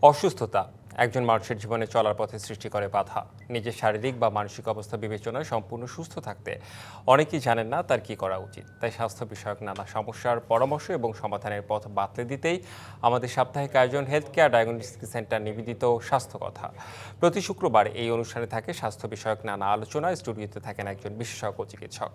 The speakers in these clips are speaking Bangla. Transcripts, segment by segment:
অসুস্থতা একজন মানুষের জীবনে চলার পথে সৃষ্টি করে বাধা। নিজের শারীরিক বা মানসিক অবস্থা বিবেচনায় সম্পূর্ণ সুস্থ থাকতে অনেকেই জানেন না তার কি করা উচিত। তাই স্বাস্থ্য বিষয়ক নানা সমস্যার পরামর্শ এবং সমাধানের পথ বাতলে দিতেই আমাদের সাপ্তাহিক আয়োজন হেলথ কেয়ার ডায়াগনস্টিক সেন্টার নিবেদিত স্বাস্থ্য কথা। প্রতি শুক্রবার এই অনুষ্ঠানে থাকে স্বাস্থ্য বিষয়ক নানা আলোচনা। স্টুডিওতে থাকেন একজন বিশেষজ্ঞ চিকিৎসক।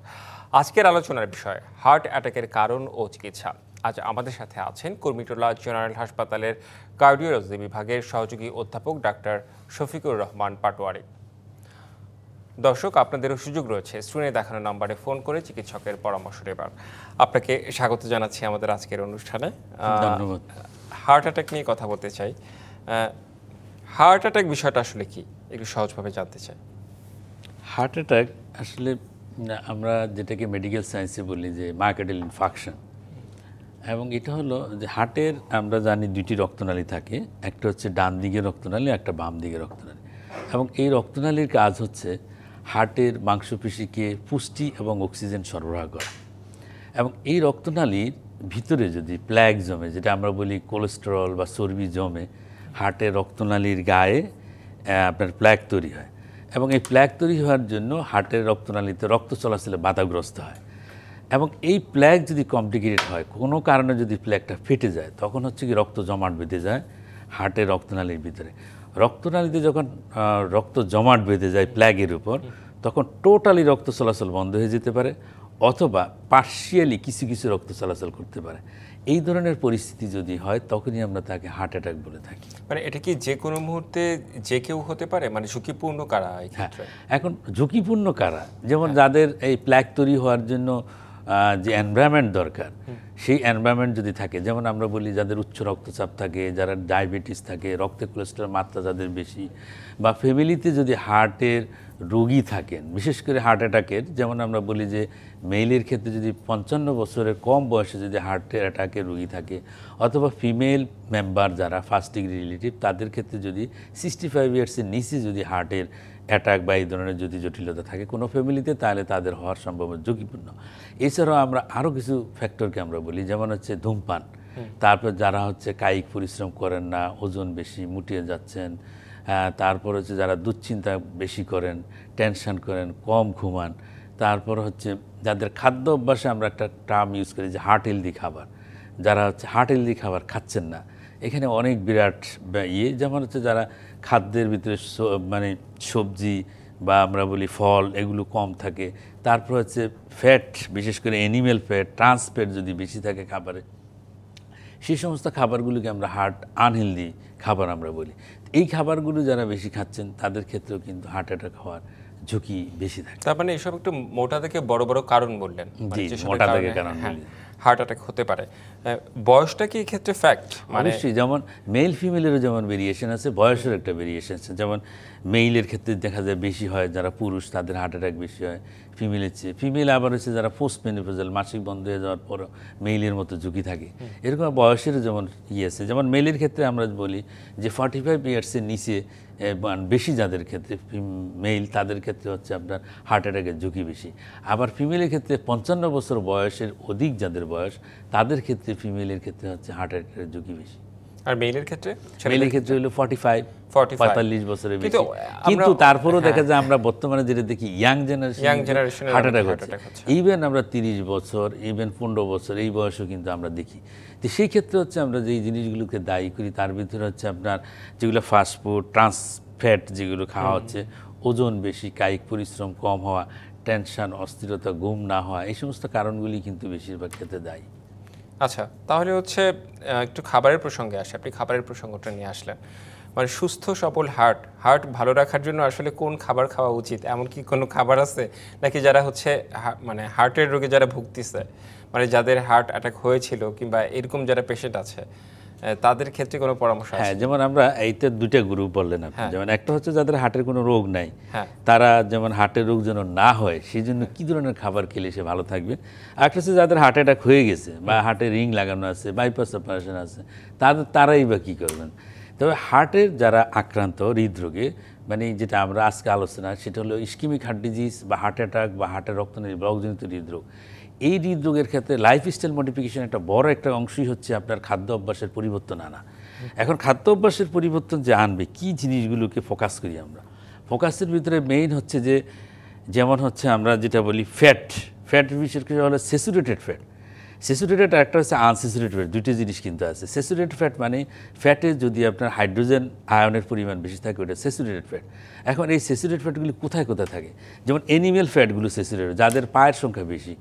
আজকের আলোচনার বিষয় হার্ট অ্যাটাকের কারণ ও চিকিৎসা। আজ আমাদের সাথে আছেন কুর্মিটোলা জেনারেল হাসপাতালের কার্ডিওলজি বিভাগের সহযোগী অধ্যাপক ডাক্তার শফিকুর রহমান পাটোয়ারি। দর্শক, আপনাদেরও সুযোগ রয়েছে স্ক্রিনে দেখানো নম্বরে ফোন করে চিকিৎসকের পরামর্শ নেবার। আপনাকে স্বাগত জানাচ্ছি আমাদের আজকের অনুষ্ঠানে। ধন্যবাদ। হার্ট অ্যাটাক নিয়ে কথা বলতে চাই। হার্ট অ্যাটাক বিষয়টা আসলে কি, একটু সহজভাবে জানতে চাই। হার্ট অ্যাটাক আসলে আমরা যেটাকে মেডিকেল সায়েন্সে বলি যে মায়োকার্ডিয়াল ইনফাকশন, এবং এটা হলো যে হার্টের আমরা জানি দুইটি রক্তনালী থাকে, একটা হচ্ছে ডান দিকের রক্তনালী, একটা বাম দিকের রক্তনালী। এবং এই রক্তনালীর কাজ হচ্ছে হার্টের মাংসপেশিকে পুষ্টি এবং অক্সিজেন সরবরাহ করা। এবং এই রক্তনালীর ভিতরে যদি প্ল্যাগ জমে, যেটা আমরা বলি কোলেস্টেরল বা চর্বি জমে, হার্টের রক্তনালীর গায়ে আপনার প্ল্যাগ তৈরি হয়। এবং এই প্ল্যাগ তৈরি হওয়ার জন্য হার্টের রক্তনালীতে রক্ত চলাচলে বাধাগ্রস্ত হয়। এবং এই প্ল্যাগ যদি কমপ্লিকেটেড হয়, কোনো কারণে যদি প্ল্যাগটা ফেটে যায়, তখন হচ্ছে কি রক্ত জমাট বেঁধে যায় হার্টের রক্তনালীর ভিতরে। রক্তনালীতে যখন রক্ত জমাট বেঁধে যায় প্ল্যাগের উপর, তখন টোটালি রক্ত চলাচল বন্ধ হয়ে যেতে পারে, অথবা পার্শিয়ালি কিছু কিছু রক্ত চলাচল করতে পারে। এই ধরনের পরিস্থিতি যদি হয়, তখনই আমরা তাকে হার্ট অ্যাটাক বলে থাকি। মানে এটা কি যে কোনো মুহূর্তে যে কেউ হতে পারে, মানে ঝুঁকিপূর্ণ কারা? হ্যাঁ, এখন ঝুঁকিপূর্ণ কারা, যেমন যাদের এই প্ল্যাগ তৈরি হওয়ার জন্য যে এনভায়রনমেন্ট দরকার, সেই এনভায়রনমেন্ট যদি থাকে, যেমন আমরা বলি যাদের উচ্চ রক্তচাপ থাকে, যারা ডায়াবেটিস থাকে, রক্তে কোলেস্টেরল মাত্রা যাদের বেশি, বা ফ্যামিলিতে যদি হার্টের রোগী থাকেন, বিশেষ করে হার্ট অ্যাটাকের, যেমন আমরা বলি যে মেইলের ক্ষেত্রে যদি 55 বছরের কম বয়সে যদি হার্টের অ্যাটাকের রোগী থাকে, অথবা ফিমেল মেম্বার যারা ফার্স্ট ডিগ্রি রিলেটিভ, তাদের ক্ষেত্রে যদি 65 ইয়ার্সের নিচে যদি হার্টের অ্যাটাক বা এই ধরনের যদি জটিলতা থাকে কোনো ফ্যামিলিতে, তাহলে তাদের হওয়ার সম্ভাবনা ঝুঁকিপূর্ণ। এছাড়াও আমরা আরও কিছু ফ্যাক্টরকে আমরা বলি, যেমন হচ্ছে ধূমপান, তারপর যারা হচ্ছে কায়িক পরিশ্রম করেন না, ওজন বেশি, মুটিয়ে যাচ্ছেন, তারপর হচ্ছে যারা দুশ্চিন্তা বেশি করেন, টেনশন করেন, কম ঘুমান, তারপর হচ্ছে যাদের খাদ্য অভ্যাসে আমরা একটা টার্ম ইউজ করি যে হার্ট হেলদি খাবার, যারা হচ্ছে হার্ট হেলদি খাবার খাচ্ছেন না, এখানে অনেক বিরাট যেমন হচ্ছে যারা খাদ্যের ভিতরে মানে সবজি বা আমরা বলি ফল এগুলো কম থাকে, তারপর হচ্ছে ফ্যাট, বিশেষ করে অ্যানিমেল ফ্যাট, ট্রান্স ফ্যাট যদি বেশি থাকে খাবারে, সেই সমস্ত খাবারগুলোকে আমরা হার্ট আনহেলদি খাবার আমরা বলি। এই খাবারগুলো যারা বেশি খাচ্ছেন তাদের ক্ষেত্রেও কিন্তু হার্ট অ্যাটাক হওয়ার ঝুঁকি বেশি থাকে। তার মানে এসব একটু মোটা থেকে বড় বড় কারণ বললেন, মোটা থেকে কারণ হার্ট অ্যাটাক হতে পারে। বয়সটা কি ক্ষেত্রে ফ্যাক্ট? অবশ্যই, যেমন মেল ফিমেলেরও যেমন ভেরিয়েশন আছে, বয়সের একটা ভেরিয়েশন আছে। যেমন মেইলের ক্ষেত্রে দেখা যায় বেশি হয়, যারা পুরুষ তাদের হার্ট অ্যাটাক বেশি হয় ফিমেলের চেয়ে। ফিমেল আবার হচ্ছে যারা পোস্ট মেনোপজাল, মাসিক বন্ধ হয়ে যাওয়ার পর মেইলের মতো ঝুঁকি থাকে। এরকম বয়সেরও যেমন আছে। যেমন মেলের ক্ষেত্রে আমরা বলি যে 45 ইয়ার্সের নিচে বেশি যাদের ক্ষেত্রে মেইল, তাদের ক্ষেত্রে হচ্ছে আপনার হার্ট অ্যাটাকের ঝুঁকি বেশি। আবার ফিমেলের ক্ষেত্রে 55 বছর বয়সের অধিক যাদের বয়স, তাদের ক্ষেত্রে ফিমেলের ক্ষেত্রে হচ্ছে হার্ট অ্যাটাকের ঝুঁকি বেশি। আর মেইলের ক্ষেত্রে? মেইলের ক্ষেত্রে হলো 45 বছরের বেশি। কিন্তু তারপরেও দেখা যায় আমরা বর্তমানে যেটা দেখি ইয়াং জেনারেশন হার্ট অ্যাটাক হচ্ছে। ইভেন আমরা 30 বছর, ইভেন 15 বছর এই বয়সেও কিন্তু আমরা দেখি। তো সেই ক্ষেত্রে হচ্ছে আমরা যেই জিনিসগুলোকে দায়ী করি, তার ভিতরে হচ্ছে আপনার যেগুলো ফাস্টফুড, ট্রান্স ফ্যাট যেগুলো খাওয়া হচ্ছে, ওজন বেশি, কায়িক পরিশ্রম কম হওয়া, টেনশন, অস্থিরতা, ঘুম না হওয়া, এই সমস্ত কারণগুলি কিন্তু বেশিরভাগ ক্ষেত্রে দায়ী। আচ্ছা, তাহলে হচ্ছে একটু খাবারের প্রসঙ্গে আসে। আপনি খাবারের প্রসঙ্গটা নিয়ে আসলেন। মানে সুস্থ সবল হার্ট ভালো রাখার জন্য আসলে কোন খাবার খাওয়া উচিত, এমন কি কোনো খাবার আছে? নাকি যারা হচ্ছে মানে হার্টের রোগে যারা ভুগতেছে, মানে যাদের হার্ট অ্যাটাক হয়েছিল কিংবা এরকম যারা পেশেন্ট আছে, তাদের ক্ষেত্রে কোনো পরামর্শ আছে? হ্যাঁ, যেমন আমরা এইটা দুইটা গ্রুপ বললেন আপনি। যেমন একটা হচ্ছে যাদের হার্টের কোনো রোগ নাই, তারা যেমন হার্টের রোগ যেন না হয় সেই জন্য কী ধরনের খাবার খেলে সে ভালো থাকবে। একটা হচ্ছে যাদের হার্ট অ্যাটাক হয়ে গেছে বা হার্টে রিং লাগানো আছে, বাইপাস অপারেশন আছে, তারাই বা কী করবেন। তবে হার্টের যারা আক্রান্ত হৃদরোগে, মানে যেটা আমরা আজকে আলোচনা, সেটা হলো ইস্কিমিক হার্ট ডিজিজ বা হার্ট অ্যাটাক বা হার্টের রক্তনালী ব্লকজনিত হৃদরোগ। এই হৃদরোগের ক্ষেত্রে লাইফস্টাইল মডিফিকেশন একটা বড় একটা অংশই হচ্ছে আপনার খাদ্য অভ্যাসের পরিবর্তন আনা। এখন খাদ্য অভ্যাসের পরিবর্তন যে আনবে কি জিনিসগুলোকে ফোকাস করি আমরা, ফোকাসের ভিতরে মেইন হচ্ছে যে যেমন হচ্ছে আমরা যেটা বলি ফ্যাট বিশেষ করে হলো স্যাচুরেটেড ফ্যাট। স্যাচুরেটেড একটা হচ্ছে আনস্যাচুরেটেড ফ্যাট, দুইটা জিনিস কিন্তু আছে। স্যাচুরেটেড ফ্যাট মানে ফ্যাটে যদি আপনার হাইড্রোজেন আয়নের পরিমাণ বেশি থাকে ওটা স্যাচুরেটেড ফ্যাট। এখন এই স্যাচুরেটেড ফ্যাটগুলি কোথায় কোথায় থাকে, যেমন অ্যানিমেল ফ্যাটগুলো স্যাচুরেটেড, যাদের পায়ের সংখ্যা বেশি,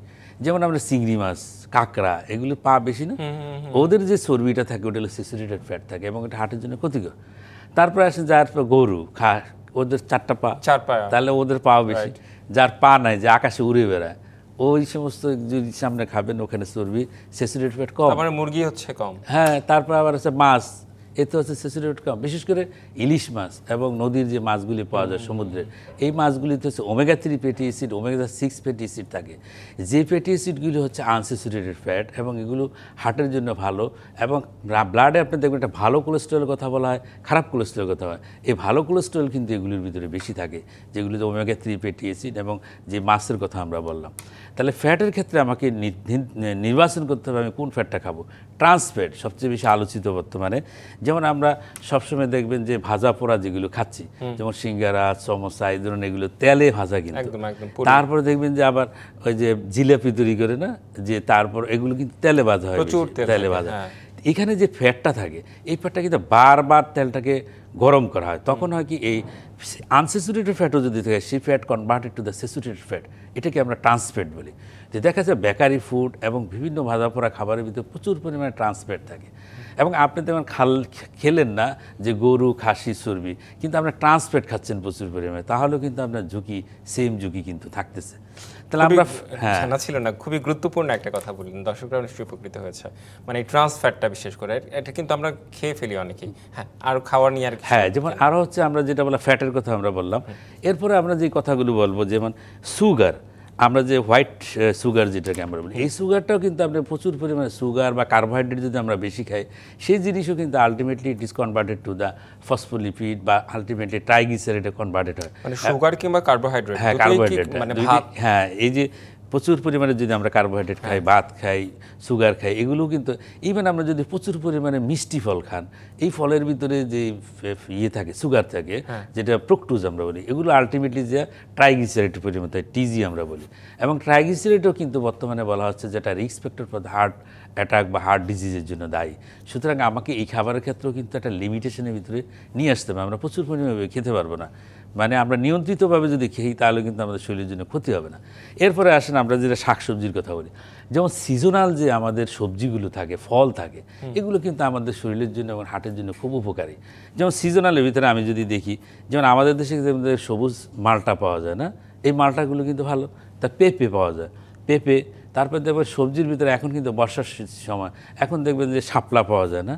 যেমন আমরা চিংড়ি মাছ, কাঁকড়া, এগুলো পা বেশি না, ওদের যে চর্বিটা থাকে ওটা হলো স্যাচুরেটেড ফ্যাট থাকে এবং এটা হার্টের জন্য ক্ষতিকর। তারপরে আসে যার গরু ওদের 4টা পা, তাহলে ওদের পাও বেশি। যার পা নাই, যে আকাশে উড়ে বেড়ায়, ওই সমস্ত যদি সামনে খাবেন ওখানে চর্বি স্যাচুরেটেড ফ্যাট কম। মানে মুরগি হচ্ছে কম। হ্যাঁ, তারপর আবার হচ্ছে মাছ, এতে হচ্ছে স্যাচুরেটেড কম। বিশেষ করে ইলিশ মাছ এবং নদীর যে মাছগুলি পাওয়া যায় সমুদ্রের, এই মাছগুলিতে হচ্ছে omega 3 fatty acid, omega 6 fatty acid থাকে। যে ফ্যাটি অ্যাসিডগুলি হচ্ছে আনস্যাচুরেটেড ফ্যাট এবং এগুলো হার্টের জন্য ভালো। এবং ব্লাডে আপনি দেখবেন একটা ভালো কোলেস্টেরলের কথা বলা হয়, খারাপ কোলেস্টেরলের কথা হয়। এই ভালো কোলেস্টেরল কিন্তু এগুলির ভিতরে বেশি থাকে, যেগুলো যে ওমেগা 3 ফ্যাটি অ্যাসিড এবং যে মাছের কথা আমরা বললাম। তাহলে ফ্যাটের ক্ষেত্রে আমাকে নির্বাচন করতে হবে আমি কোন ফ্যাটটা খাবো। ট্রান্স ফ্যাট সবচেয়ে বেশি আলোচিত বর্তমানে। যেমন আমরা সবসময় দেখবেন যে ভাজা পোড়া যেগুলো খাচ্ছি, যেমন সিঙ্গারা, সমোসা, এই ধরনের এগুলো তেলে ভাজা, কিন্তু তারপরে দেখবেন যে আবার ওই যে জিলাপি তৈরি করে না, যে তারপর এগুলো কিন্তু তেলে ভাজা হয়, তেলে ভাজা। এখানে যে ফ্যাটটা থাকে, এই ফ্যাটটা কিন্তু বারবার তেলটাকে গরম করা হয়, তখন হয় কি এই আনস্যাচুরেটেড ফ্যাটও যদি থাকে, সেই fat converted to the saturated fat, এটাকে আমরা ট্রান্স ফ্যাট বলি। যে দেখা যায় বেকারি ফুড এবং বিভিন্ন ভাজা পোড়া খাবারের ভিতরে প্রচুর পরিমাণে ট্রান্স ফ্যাট থাকে। এবং আপনি তেমন খেলেন না যে গরু, খাসি, চর্বি, কিন্তু আপনার ট্রান্স ফ্যাট খাচ্ছেন প্রচুর পরিমাণে, তাহলেও কিন্তু আপনার ঝুঁকি, সেম ঝুঁকি কিন্তু থাকতেছে। তাহলে আমরা জানা ছিল না, খুবই গুরুত্বপূর্ণ একটা কথা বললেন, দর্শকরা নিশ্চয়ই উপকৃত হয়েছে। মানে ট্রান্স ফ্যাটটা বিশেষ করে এটা কিন্তু আমরা খেয়ে ফেলি অনেকেই। হ্যাঁ, আর খাওয়ার নিয়ে আর হ্যাঁ, যেমন আরও হচ্ছে আমরা যেটা বলা ফ্যাটের কথা আমরা বললাম, এরপরে আমরা যে কথাগুলো বলবো, যেমন সুগার, আমরা যে হোয়াইট সুগার যেটাকে আমরা বলি, এই সুগারটাও কিন্তু আমরা প্রচুর পরিমাণে সুগার বা কার্বোহাইড্রেট যদি আমরা বেশি খাই, সেই জিনিসও কিন্তু ultimately it is converted to the phospholipid বা আলটিমেটলি ট্রাইগ্লিসারাইডে কনভার্টেড হয়। মানে সুগার কিংবা কার্বোহাইড্রেট, হ্যাঁ কার্বোহাইড্রেট, হ্যাঁ এই যে প্রচুর পরিমাণে যদি আমরা কার্বোহাইড্রেট খাই, ভাত খাই, সুগার খাই, এগুলো কিন্তু ইভেন আমরা যদি প্রচুর পরিমাণে মিষ্টি ফল খান, এই ফলের ভিতরে যে ইয়ে থাকে, সুগার থাকে, যেটা ফ্রুক্টোজ আমরা বলি, এগুলো আলটিমেটলি যে ট্রাইগ্লিসারাইড পরিমাণ থাকে, টিজি আমরা বলি। এবং ট্রাইগ্লিসারাইডও কিন্তু বর্তমানে বলা হচ্ছে যেটা risk factor for heart attack বা হার্ট ডিজিজের জন্য দায়ী। সুতরাং আমাকে এই খাবারের ক্ষেত্রেও কিন্তু একটা লিমিটেশনের ভিতরে নিয়ে আসতে হবে। আমরা প্রচুর পরিমাণে খেতে পারবো না, মানে আমরা নিয়ন্ত্রিতভাবে যদি খেই তাহলে কিন্তু আমাদের শরীরের জন্য ক্ষতি হবে না। এরপরে আসেন আমরা যেটা শাকসবজির কথা বলি, যেমন সিজনাল যে আমাদের সবজিগুলো থাকে, ফল থাকে, এগুলো কিন্তু আমাদের শরীরের জন্য এবং হার্টের জন্য খুব উপকারী। যেমন সিজনালের ভিতরে আমি যদি দেখি, যেমন আমাদের দেশে সবুজ মালটা পাওয়া যায় না, এই মালটাগুলো কিন্তু ভালো। তা পেঁপে পাওয়া যায়, পেঁপে। তারপর দেখবেন সবজির ভিতরে এখন কিন্তু বর্ষার সময়, এখন দেখবেন যে শাপলা পাওয়া যায় না,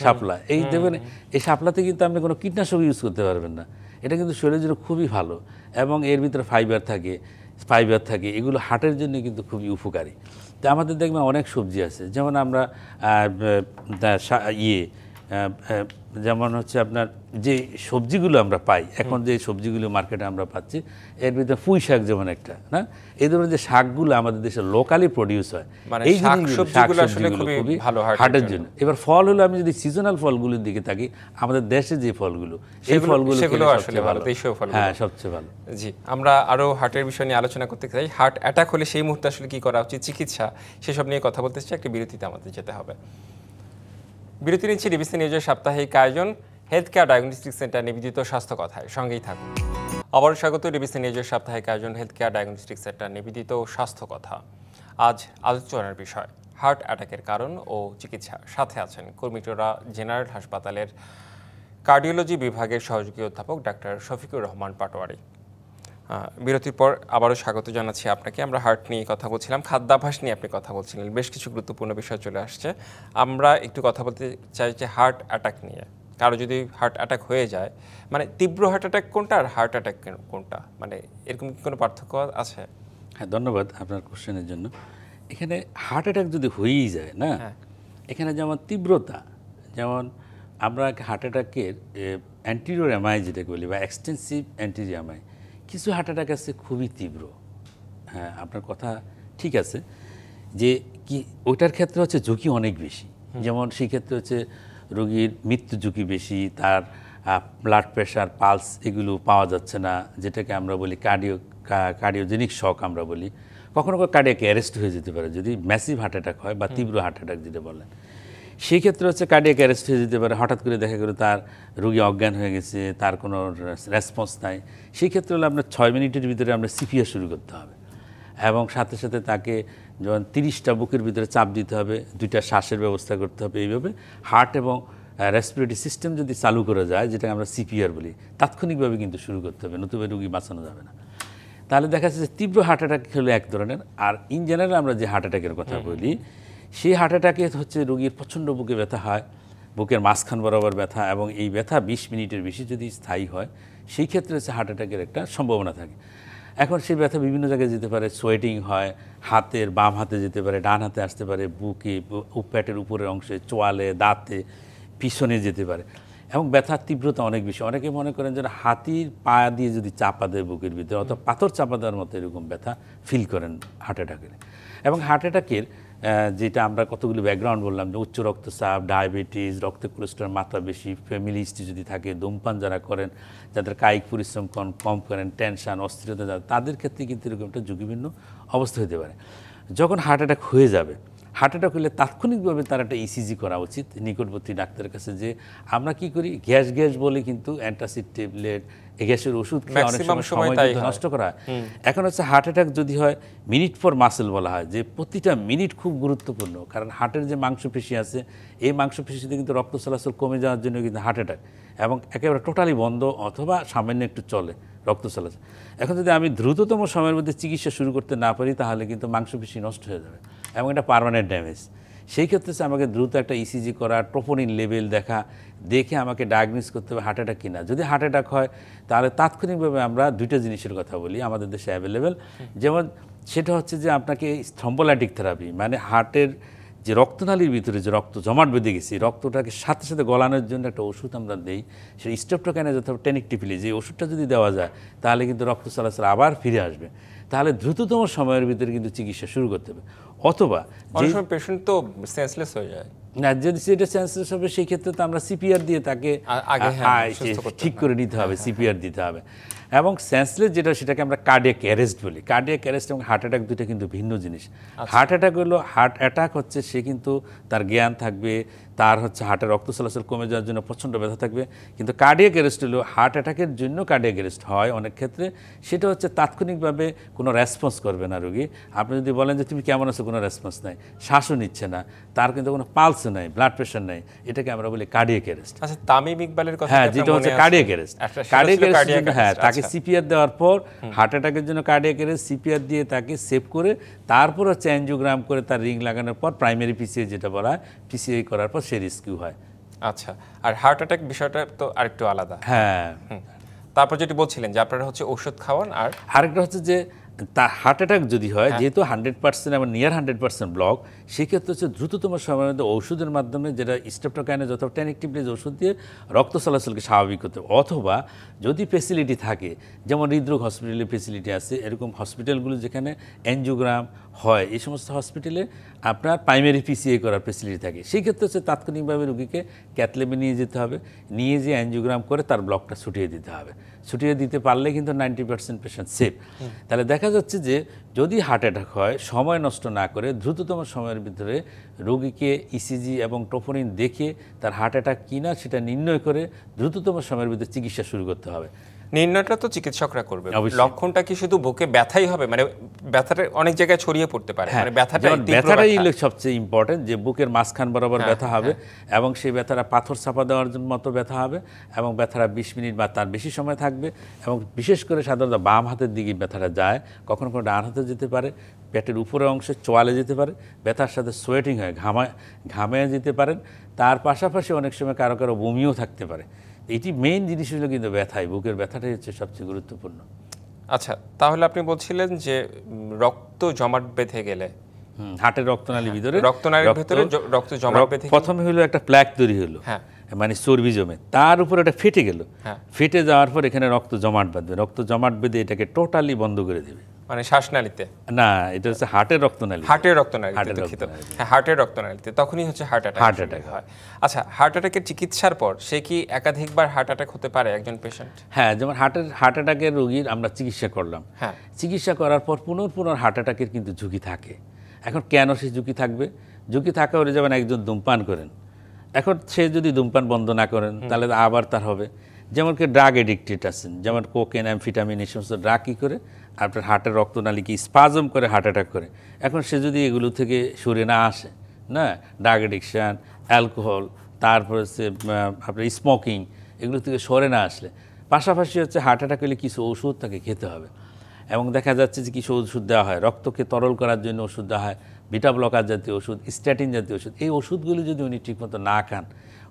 শাপলা, এই দেখবেন এই শাপলাতে কিন্তু আপনি কোনো কীটনাশক ইউজ করতে পারবেন না, এটা কিন্তু শরীরের জন্য খুবই ভালো এবং এর ভিতরে ফাইবার থাকে, এগুলো হার্টের জন্য কিন্তু খুবই উপকারী। তো আমাদের দেখবেন অনেক সবজি আছে, যেমন আমরা যেমন হচ্ছে আপনার যে সবজিগুলো আমরা পাই, এখন যে সবজিগুলো মার্কেটে আমরা পাচ্ছি, এর ভিতরে পুঁই শাক যেমন একটা, না, এই ধরনের যে শাকগুলো আমাদের দেশে লোকালি প্রডিউস হয়, এই শাকসবজিগুলো খুবই ভালো হার্টের জন্য। এবার ফল হলো, আমি যদি সিজনাল ফলগুলোর দিকে থাকি, আমাদের দেশে যে ফলগুলো, এই ফলগুলো আসলে ভালো, হ্যাঁ সবচেয়ে ভালো। জি, আমরা আরো হার্টের বিষয় নিয়ে আলোচনা করতে চাই। হার্ট অ্যাটাক হলে সেই মুহূর্তে আসলে কি করা উচিত, চিকিৎসা, সেসব নিয়ে কথা বলতে চাই। একটা বিরতিতে আমাদের যেতে হবে। বিরতি নিচ্ছি ডিবিসি নিউজের সাপ্তাহিক আয়োজন হেলথ কেয়ার ডায়াগনস্টিক সেন্টার নিবেদিত স্বাস্থ্য কথায়, সঙ্গেই থাকুন। আবার স্বাগত ডিবিসি নিউজের সাপ্তাহিক আয়োজন হেলথ কেয়ার ডায়াগনস্টিক সেন্টার নিবেদিত স্বাস্থ্য কথা। আজ আলোচনার বিষয় হার্ট অ্যাটাকের কারণ ও চিকিৎসা। সাথে আছেন কুর্মিটোরা জেনারেল হাসপাতালের কার্ডিওলজি বিভাগের সহযোগী অধ্যাপক ডাক্তার শফিকুর রহমান পাটোয়ারি। বিরতির পর আবারও স্বাগত জানাচ্ছি আপনাকে। আমরা হার্ট নিয়ে কথা বলছিলাম, খাদ্যাভ্যাস নিয়ে আপনি কথা বলছিলেন, বেশ কিছু গুরুত্বপূর্ণ বিষয় চলে আসছে। আমরা একটু কথা বলতে চাই যে হার্ট অ্যাটাক নিয়ে। কারো যদি হার্ট অ্যাটাক হয়ে যায়, মানে তীব্র হার্ট অ্যাটাক কোনটা আর হার্ট অ্যাটাক কোনটা, মানে এরকম কি কোনো পার্থক্য আছে? হ্যাঁ, ধন্যবাদ আপনার কোশ্চেনের জন্য। এখানে হার্ট অ্যাটাক যদি হয়েই যায় না, এখানে যেমন তীব্রতা, যেমন আমরা হার্ট অ্যাটাকের অ্যান্টিরিয়র এমআই যেটাকে বলি বা এক্সটেন্সিভ অ্যান্টিরিয়র এমআই, কিছু হার্ট অ্যাটাক আছে খুবই তীব্র। হ্যাঁ, আপনার কথা ঠিক আছে যে কি ওইটার ক্ষেত্রে হচ্ছে ঝুঁকি অনেক বেশি। যেমন সেই ক্ষেত্রে হচ্ছে রোগীর মৃত্যু ঝুঁকি বেশি, তার ব্লাড প্রেশার, পালস এগুলো পাওয়া যাচ্ছে না, যেটাকে আমরা বলি কার্ডিওজেনিক শক আমরা বলি। কখনো কখনো কার্ডিয়াক অ্যারেস্ট হয়ে যেতে পারে যদি ম্যাসিভ হার্ট অ্যাটাক হয় বা তীব্র হার্ট অ্যাটাক যেটা বলেন। সেই ক্ষেত্রে হচ্ছে কার্ডিয়াক অ্যারেস্ট হয়ে যেতে পারে, হঠাৎ করে দেখা গেলো তার রোগী অজ্ঞান হয়ে গেছে, তার কোনো রেসপন্স নাই। সেই ক্ষেত্রে হলে আপনার 6 মিনিটের ভিতরে আমরা সিপিআর শুরু করতে হবে এবং সাথে সাথে তাকে যেমন 30টা বুকের ভিতরে চাপ দিতে হবে, 2টা শ্বাসের ব্যবস্থা করতে হবে। এইভাবে হার্ট এবং রেসপিরেটরি সিস্টেম যদি চালু করা যায়, যেটাকে আমরা সিপিআর বলি, তাৎক্ষণিকভাবে কিন্তু শুরু করতে হবে, নতুবা রোগী বাঁচানো যাবে না। তাহলে দেখা যাচ্ছে যে তীব্র হার্ট অ্যাটাক হলো এক ধরনের। আর ইন জেনারেল আমরা যে হার্ট অ্যাটাকের কথা বলি, সেই হার্ট অ্যাটাকে হচ্ছে রোগীর প্রচণ্ড বুকে ব্যথা হয়, বুকের মাঝখান বরাবর ব্যথা, এবং এই ব্যথা 20 মিনিটের বেশি যদি স্থায়ী হয়, সেই ক্ষেত্রে হচ্ছে হার্ট অ্যাটাকের একটা সম্ভাবনা থাকে। এখন সেই ব্যথা বিভিন্ন জায়গায় যেতে পারে, সোয়েটিং হয়, হাতের বাম হাতে যেতে পারে, ডান হাতে আসতে পারে, বুকে, পেটের উপরের অংশে, চোয়ালে, দাঁতে, পিছনে যেতে পারে, এবং ব্যথার তীব্রতা অনেক বেশি। অনেকে মনে করেন যে হাতির পা দিয়ে যদি চাপা দেয় বুকের ভিতরে, অথবা পাথর চাপা দেওয়ার মতো এরকম ব্যথা ফিল করেন হার্ট অ্যাটাকের। এবং হার্ট অ্যাটাকের যেটা আমরা কতগুলো ব্যাকগ্রাউন্ড বললাম, যে উচ্চ রক্তচাপ, ডায়াবেটিস, রক্ত কোলেস্টেরল মাত্রা বেশি, ফ্যামিলি হিস্ট্রি যদি থাকে, ধূমপান যারা করেন, যাদের কায়িক পরিশ্রম কম করেন, টেনশন, অস্থিরতা যারা, তাদের ক্ষেত্রে কিন্তু এরকম একটা ঝুঁকিপূর্ণ অবস্থা হতে পারে। যখন হার্ট অ্যাটাক হয়ে যাবে, হার্ট অ্যাটাক হলে তাৎক্ষণিকভাবে তার একটা ইসিজি করা উচিত নিকটবর্তী ডাক্তারের কাছে। যে আমরা কি করি, গ্যাস বলে কিন্তু অ্যান্টাসিড ট্যাবলেট, গ্যাসের ওষুধ খেয়ে অনেক সময় নষ্ট করা হয়। এখন হচ্ছে হার্ট অ্যাটাক যদি হয়, মিনিট ফর মাসেল বলা হয়, যে প্রতিটা মিনিট খুব গুরুত্বপূর্ণ। কারণ হার্টের যে মাংসপেশি আছে, এই মাংসপেশিতে কিন্তু রক্ত চলাচল কমে যাওয়ার জন্য কিন্তু হার্ট অ্যাটাক, এবং একেবারে টোটালি বন্ধ অথবা সামান্য একটু চলে রক্ত চলাচল। এখন যদি আমি দ্রুততম সময়ের মধ্যে চিকিৎসা শুরু করতে না পারি, তাহলে কিন্তু মাংসপেশি নষ্ট হয়ে যাবে এবং এটা পার্মানেন্ট ড্যামেজ। সেই ক্ষেত্রে আমাকে দ্রুত একটা ইসিজি করা, ট্রোপোনিন লেভেল দেখে আমাকে ডায়াগনোস করতে হবে হার্ট অ্যাটাক কিনা। যদি হার্ট অ্যাটাক হয়, তাহলে তাৎক্ষণিকভাবে আমরা 2টা জিনিসের কথা বলি আমাদের দেশে অ্যাভেলেবেল। যেমন সেটা হচ্ছে যে আপনাকে থ্রম্বোলাইটিক থেরাপি, মানে হার্টের যে রক্তনালীর ভিতরে যে রক্ত জমাট বেঁধে গেছে, রক্তটাকে সাথে সাথে গলানোর জন্য একটা ওষুধ আমরা দিই, সেটা স্ট্রেপ্টোকাইনেজ অথবা টেনিকটিপিলি। যে ওষুধটা যদি দেওয়া যায়, তাহলে কিন্তু রক্ত চলাচল আবার ফিরে আসবে। তাহলে দ্রুততম সময়ের ভিতরে কিন্তু চিকিৎসা শুরু করতে হবে। অথবা অনেক সময় পেশেন্ট তো সেন্সলেস হয়ে যায় না, যদি সেটা সেন্সলেস হবে, সেই ক্ষেত্রে তো আমরা সিপিআর দিয়ে তাকে ঠিক করে নিতে হবে, সিপিআর দিতে হবে। এবং সেন্সলেস যেটা, সেটাকে আমরা কার্ডিয়াক অ্যারেস্ট বলি। কার্ডিয়াক অ্যারেস্ট এবং হার্ট অ্যাটাক দুটো কিন্তু ভিন্ন জিনিস। হার্ট অ্যাটাক হলো, হার্ট অ্যাটাক হচ্ছে সে কিন্তু তার জ্ঞান থাকবে, তার হচ্ছে হার্টের রক্ত চলাচল কমে যাওয়ার জন্য প্রচণ্ড ব্যথা থাকবে। কিন্তু কার্ডিয়াক অ্যারেস্ট হলো, হার্ট অ্যাটাকের জন্য কার্ডিয়াক অ্যারেস্ট হয় অনেক ক্ষেত্রে, সেটা হচ্ছে তাৎক্ষণিকভাবে কোনো রেসপন্স করবে না রোগী। আপনি যদি বলেন যে তুমি কেমন আছো, কোনো রেসপন্স নাই, শ্বাসও নিচ্ছে না, তার কিন্তু কোনো পালসও নাই, ব্লাড প্রেশার নাই, এটাকে আমরা বলি কার্ডিয়াক অ্যারেস্ট। আচ্ছা, তামিম ইকবালের কথা, হ্যাঁ, যেটা হচ্ছে কার্ডিয়াক অ্যারেস্ট। কার্ডিয়াক অ্যারেস্ট, হ্যাঁ, তাকে সিপিআর দেওয়ার পর হার্ট অ্যাটাকের জন্য কার্ডিয়াক অ্যারেস্ট, সিপিআর দিয়ে তাকে সেভ করে, তারপর হচ্ছে অ্যানজিওগ্রাম করে তার রিং লাগানোর পর প্রাইমারি পিসিআই যেটা বলা হয়, পিসিআই করার পর সে রেস্কিউ হয়। আচ্ছা, আর হার্ট অ্যাটাক বিষয়টা তো আরেকটু আলাদা। হ্যাঁ, তারপর যেটি বলছিলেন যে আপনারা হচ্ছে ওষুধ খাওয়ান, আর আরেকটা হচ্ছে যে তার হার্ট অ্যাটাক যদি হয়, যেহেতু 100% এবং নিয়ার 100% ব্লক, সেক্ষেত্রে হচ্ছে দ্রুততম সময়ের মধ্যে ওষুধের মাধ্যমে, যেটা স্ট্রেপ্টোকাইনেজ অথবা টেনিকটিপিলিজ ওষুধ দিয়ে রক্ত চলাচলকে স্বাভাবিক করতে হবে। অথবা যদি ফেসিলিটি থাকে, যেমন হৃদরোগ হসপিটালে ফেসিলিটি আছে, এরকম হসপিটালগুলো যেখানে অ্যানজিওগ্রাম হয়, এই সমস্ত হসপিটালে আপনার প্রাইমারি পিসিআই করার ফেসিলিটি থাকে। সেই ক্ষেত্রে হচ্ছে তাৎক্ষণিকভাবে রোগীকে ক্যাথল্যাবে নিয়ে যেতে হবে, নিয়ে যেয়ে অ্যানজিওগ্রাম করে তার ব্লকটা ছুটিয়ে দিতে হবে। ছুটিয়ে দিতে পারলে কিন্তু 90% পেশেন্ট সেফ। তাহলে দেখা যাচ্ছে যে যদি হার্ট অ্যাটাক হয়, সময় নষ্ট না করে দ্রুততম সময়ের ভিতরে রোগীকে ইসিজি এবং ট্রোপোনিন দেখে তার হার্ট অ্যাটাক কিনা সেটা নির্ণয় করে দ্রুততম সময়ের ভিতরে চিকিৎসা শুরু করতে হবে। নির্ণয়টা তো চিকিৎসকরা করবে। লক্ষণটা কি শুধু বুকে ব্যথাই হবে, মানে ব্যথাটা অনেক জায়গায় ছড়িয়ে পড়তে পারে, মানে ব্যথাটাই সবচেয়ে ইম্পর্টেন্ট, যে বুকের মাঝখান বরাবর ব্যথা হবে, এবং সেই ব্যথাটা পাথর চাপা দেওয়ার মতো ব্যথা হবে, এবং ব্যথাটা 20 মিনিট বা তার বেশি সময় থাকবে, এবং বিশেষ করে সাধারণত বাম হাতের দিকে ব্যথাটা যায়, কখনো কোনো ডান হাতে যেতে পারে, পেটের উপরের অংশে চোয়ালে যেতে পারে, ব্যথার সাথে সোয়েটিং হয়, ঘামে যেতে পারেন, তার পাশাপাশি অনেক সময় কারো কারো বমিও থাকতে পারে। এটি মেইন জিনিস হলো কিন্তু ব্যথাই, বুকের ব্যথাটাই হচ্ছে সবচেয়ে গুরুত্বপূর্ণ। আচ্ছা, তাহলে আপনি বলছিলেন যে রক্ত জমাট বেঁধে গেলে, হার্টের রক্তনালীর ভিতরে রক্তনালীর ভিতরে রক্ত জমাট বেঁধে প্রথমে হলো একটা প্ল্যাক তৈরি হলো, মানে চর্বি জমে, তার উপর এটা ফেটে গেল, হ্যাঁ। ফেটে যাওয়ার পর এখানে রক্ত জমাট বাঁধবে, রক্ত জমাট বেঁধে এটাকে টোটালি বন্ধ করে দেবে। মানে শ্বাসনালীতে? না, এটা হচ্ছে হার্টের রক্তনালী। হার্টের রক্তনালীতে, হার্টের দুঃখিত। রক্তনালীতে। হ্যাঁ, হার্টের রক্তনালীতে, তখনই হচ্ছে হার্ট অ্যাটাক হয়। আচ্ছা, হার্ট অ্যাটাকের চিকিৎসার পর সে কি একাধিকবার হার্ট অ্যাটাক হতে পারে একজন পেশেন্ট? হ্যাঁ, যেমন হার্ট অ্যাটাকের রোগীর আমরা চিকিৎসা করলাম, হ্যাঁ, চিকিৎসা করার পর পুনর হার্ট অ্যাটাকের কিন্তু ঝুঁকি থাকে। এখন কেন সে ঝুঁকি থাকবে? ঝুঁকি থাকা হলে যেমন একজন ধূমপান করেন, এখন সে যদি ধূমপান বন্ধ না করেন তাহলে আবার তার হবে। যেমন কি ড্রাগ এডিক্টেড আছেন, যেমন কোকেন, অ্যামফিটামিন, এই সমস্ত ড্রাগ কী করে আপনার হার্টের রক্তনালীকে স্পাজম করে হার্ট অ্যাটাক করে। এখন সে যদি এগুলো থেকে সরে না আসে, না, ড্রাগ এডিকশান, অ্যালকোহল, তারপর হচ্ছে আপনার স্মোকিং, এগুলো থেকে সরে না আসলে, পাশাপাশি হচ্ছে হার্ট অ্যাটাক হলে কিছু ওষুধ তাকে খেতে হবে। এবং দেখা যাচ্ছে যে কিছু ওষুধ দেওয়া হয়, রক্তকে তরল করার জন্য ওষুধ দেওয়া হয়, বিটা ব্লকার জাতীয় ওষুধ, স্ট্যাটিন জাতীয় ওষুধ। এই ওষুধগুলি যদি উনি ঠিকমতো না খান,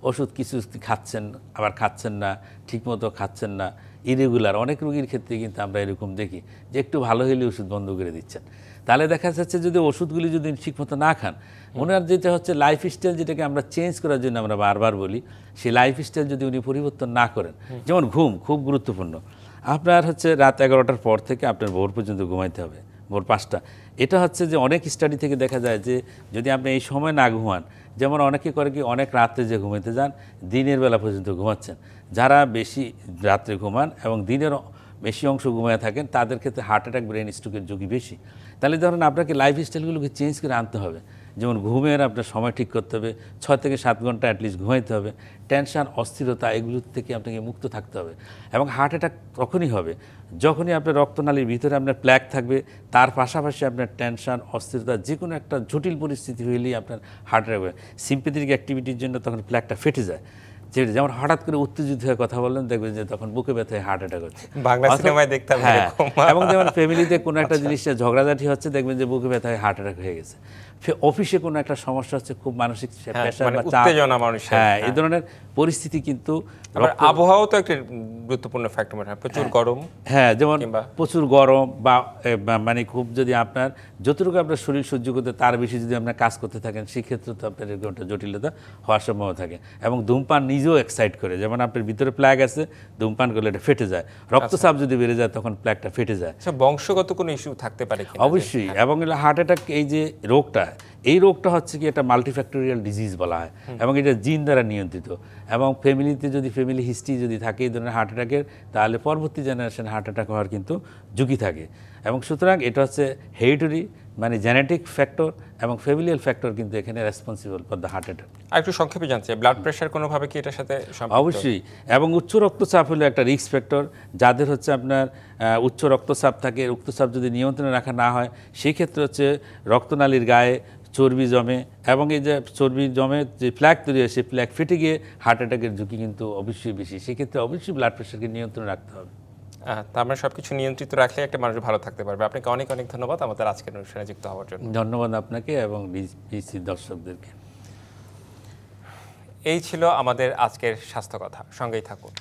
ওষুধ কিছু খাচ্ছেন আবার খাচ্ছেন না, ঠিকমতো খাচ্ছেন না, ইরেগুলার, অনেক রোগীর ক্ষেত্রে কিন্তু আমরা এরকম দেখি যে একটু ভালো হলে ওষুধ বন্ধ করে দিচ্ছেন। তাহলে দেখা যাচ্ছে যদি ওষুধগুলি যদি ঠিকমতো না খান, ওনার যেটা হচ্ছে লাইফস্টাইল, যেটাকে আমরা চেঞ্জ করার জন্য আমরা বারবার বলি, সেই লাইফস্টাইল যদি উনি পরিবর্তন না করেন, যেমন ঘুম খুব গুরুত্বপূর্ণ। আপনার হচ্ছে রাত 11টার পর থেকে আপনার ভোর পর্যন্ত ঘুমাইতে হবে, ভোর 5টা। এটা হচ্ছে যে অনেক স্টাডি থেকে দেখা যায় যে যদি আপনি এই সময় না ঘুমান, যেমন অনেকে করে কি অনেক রাত্রে যে ঘুমাইতে যান, দিনের বেলা পর্যন্ত ঘুমাচ্ছেন। যারা বেশি রাত্রে ঘুমান এবং দিনের বেশি অংশ ঘুমায় থাকেন, তাদের ক্ষেত্রে হার্ট অ্যাটাক, ব্রেন স্ট্রোকের ঝুঁকি বেশি। তাহলে ধরুন আপনাকে লাইফস্টাইলগুলোকে চেঞ্জ করে আনতে হবে। যেমন ঘুমের আপনার সময় ঠিক করতে হবে, 6 থেকে 7 ঘন্টা অ্যাটলিস্ট ঘুমাইতে হবে। টেনশন, অস্থিরতা, এগুলোর থেকে আপনাকে মুক্ত থাকতে হবে। এবং হার্ট অ্যাটাক তখনই হবে যখনই আপনার রক্তনালীর ভিতরে আপনার প্ল্যাক থাকবে, তার পাশাপাশি আপনার টেনশন, অস্থিরতা, যে কোনো একটা জটিল পরিস্থিতি হইলেই আপনার হার্ট অ্যাটাক হবে। সিম্পেথেটিক অ্যাক্টিভিটির জন্য তখন প্ল্যাকটা ফেটে যায়। যেমন হঠাৎ করে উত্তেজিত হয়ে কথা বললেন, দেখবেন যে তখন বুকে ব্যথায় হার্ট অ্যাটাক হচ্ছে। বাংলা সিনেমায় দেখতাম এরকম। এবং যেমন ফ্যামিলিতে কোনো একটা জিনিসে ঝগড়াঝাটি হচ্ছে, দেখবেন যে বুকে ব্যথায় হার্ট অ্যাটাক হয়ে গেছে। অফিসে কোনো একটা সমস্যা হচ্ছে, খুব মানসিক প্রেশার বা চাপ, উত্তেজনা মানুষের, হ্যাঁ, এই ধরনের পরিস্থিতি কিন্তু। আবহাওয়াও তো একটা গুরুত্বপূর্ণ ফ্যাক্টর, প্রচুর গরম, হ্যাঁ, যেমন প্রচুর গরম বা মানে খুব যদি আপনার যতটুকু আপনার শরীর সহ্য করতে তার বেশি যদি আপনার কাজ করতে থাকেন, সেক্ষেত্রে তো আপনার এরকম একটা জটিলতা হওয়ার সম্ভাবনা থাকে। এবং ধূমপান নিজেও এক্সাইট করে, যেমন আপনার ভিতরে প্ল্যাগ আছে, ধূমপান করলে এটা ফেটে যায়। রক্তচাপ যদি বেড়ে যায় তখন প্ল্যাগটা ফেটে যায়। বংশগত কোনো ইস্যু থাকতে পারে কিনা? অবশ্যই। এবং হার্ট অ্যাটাক, এই যে রোগটা, এই রোগটা হচ্ছে কি একটা মাল্টিফ্যাক্টোরিয়াল ডিজিজ বলা হয়, এবং এটা জিন দ্বারা নিয়ন্ত্রিত। এবং ফ্যামিলিতে যদি ফ্যামিলি হিস্ট্রি যদি থাকে এই ধরনের হার্ট অ্যাটাকের, তাহলে পরবর্তী জেনারেশন হার্ট অ্যাটাক হওয়ার কিন্তু ঝুঁকি থাকে। এবং সুতরাং এটা হচ্ছে হেরিটরি, মানে জেনেটিক ফ্যাক্টর, এবং ফ্যামিলিয়াল ফ্যাক্টর কিন্তু এখানে responsible for the heart attack. আর একটু সংক্ষেপে জানতে চাই, ব্লাড প্রেশার কোনোভাবে কি এটার সাথে সম্পর্কিত? অবশ্যই। এবং উচ্চ রক্তচাপ হলো একটা রিস্ক ফ্যাক্টর। যাদের হচ্ছে আপনার উচ্চ রক্তচাপ থাকে, রক্তচাপ যদি নিয়ন্ত্রণে রাখা না হয়, সেই ক্ষেত্রে হচ্ছে রক্তনালীর গায়ে চর্বি জমে, এবং এই যে চর্বি জমে যে প্ল্যাক তৈরি হয়, সেই প্ল্যাক ফেটে গিয়ে হার্ট অ্যাটাকের ঝুঁকি কিন্তু অবশ্যই বেশি। সেক্ষেত্রে অবশ্যই ব্লাড প্রেশারকে নিয়ন্ত্রণে রাখতে হবে। তা আমরা সবকিছু নিয়ন্ত্রিত রাখলে একটা মানুষ ভালো থাকতে পারবে। আপনাকে অনেক অনেক ধন্যবাদ আমাদের আজকের অনুষ্ঠানে যুক্ত হওয়ার জন্য। ধন্যবাদ আপনাকে এবং বিসি দর্শকদেরকে। এই ছিল আমাদের আজকের স্বাস্থ্য কথা। সঙ্গেই থাকুন।